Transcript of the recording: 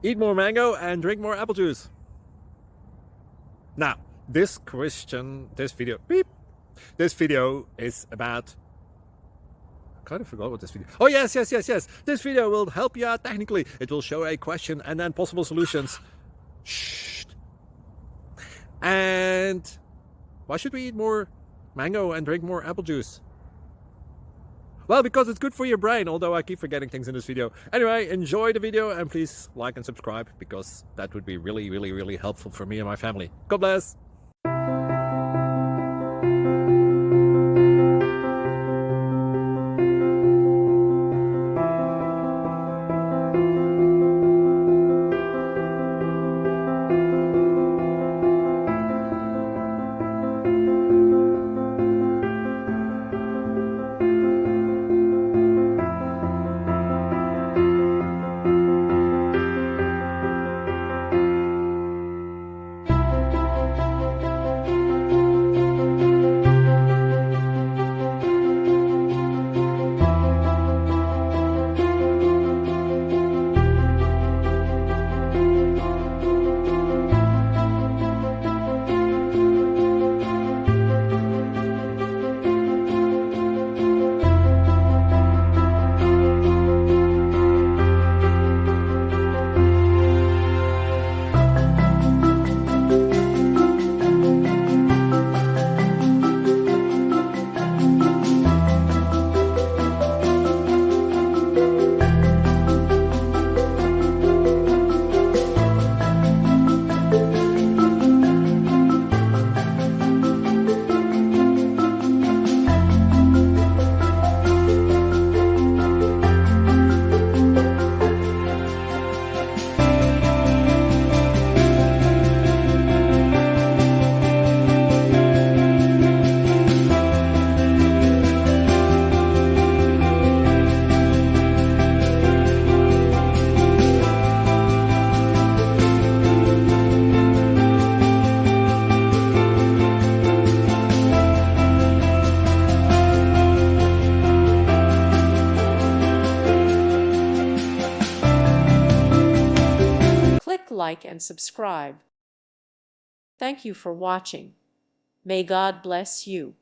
Eat more mango and drink more apple juice. Now, this video is about, I kind of forgot what this video. Oh, yes. This video will help you out technically. It will show a question and then possible solutions. Shh. And why should we eat more mango and drink more apple juice? Well, because it's good for your brain, although I keep forgetting things in this video. Anyway, enjoy the video and please like and subscribe, because that would be really helpful for me and my family. God bless! Click like and subscribe. Thank you for watching. May God bless you.